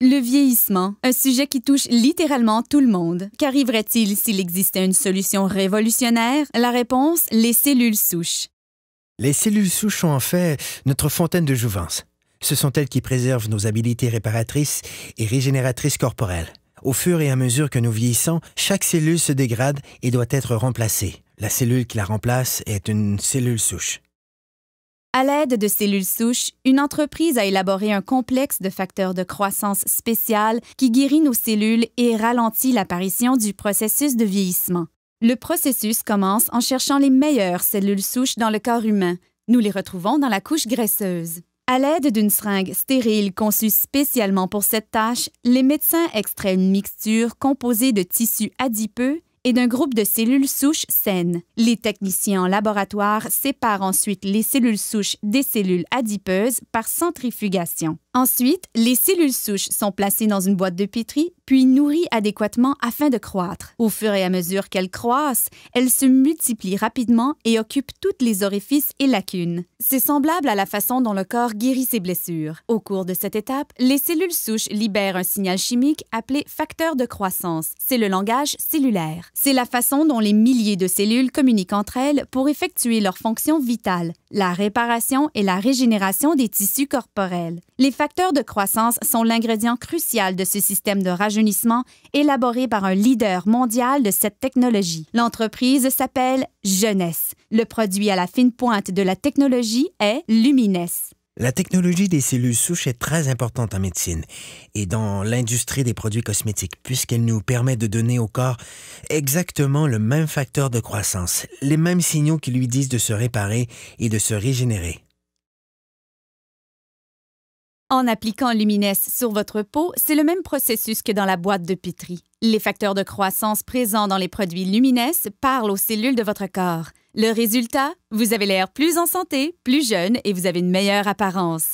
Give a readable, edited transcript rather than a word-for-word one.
Le vieillissement, un sujet qui touche littéralement tout le monde. Qu'arriverait-il s'il existait une solution révolutionnaire? La réponse, les cellules souches. Les cellules souches sont en fait notre fontaine de jouvence. Ce sont elles qui préservent nos habiletés réparatrices et régénératrices corporelles. Au fur et à mesure que nous vieillissons, chaque cellule se dégrade et doit être remplacée. La cellule qui la remplace est une cellule souche. À l'aide de cellules souches, une entreprise a élaboré un complexe de facteurs de croissance spécial qui guérit nos cellules et ralentit l'apparition du processus de vieillissement. Le processus commence en cherchant les meilleures cellules souches dans le corps humain. Nous les retrouvons dans la couche graisseuse. À l'aide d'une seringue stérile conçue spécialement pour cette tâche, les médecins extraient une mixture composée de tissus adipeux et d'un groupe de cellules souches saines. Les techniciens en laboratoire séparent ensuite les cellules souches des cellules adipeuses par centrifugation. Ensuite, les cellules souches sont placées dans une boîte de pétri, puis nourries adéquatement afin de croître. Au fur et à mesure qu'elles croissent, elles se multiplient rapidement et occupent toutes les orifices et lacunes. C'est semblable à la façon dont le corps guérit ses blessures. Au cours de cette étape, les cellules souches libèrent un signal chimique appelé facteur de croissance. C'est le langage cellulaire. C'est la façon dont les milliers de cellules communiquent entre elles pour effectuer leurs fonctions vitales, la réparation et la régénération des tissus corporels. Les facteurs de croissance sont l'ingrédient crucial de ce système de rajeunissement élaboré par un leader mondial de cette technologie. L'entreprise s'appelle Jeunesse. Le produit à la fine pointe de la technologie est Lumines. La technologie des cellules souches est très importante en médecine et dans l'industrie des produits cosmétiques, puisqu'elle nous permet de donner au corps exactement le même facteur de croissance, les mêmes signaux qui lui disent de se réparer et de se régénérer. En appliquant Lumines sur votre peau, c'est le même processus que dans la boîte de pétri. Les facteurs de croissance présents dans les produits Lumines parlent aux cellules de votre corps. Le résultat, vous avez l'air plus en santé, plus jeune et vous avez une meilleure apparence.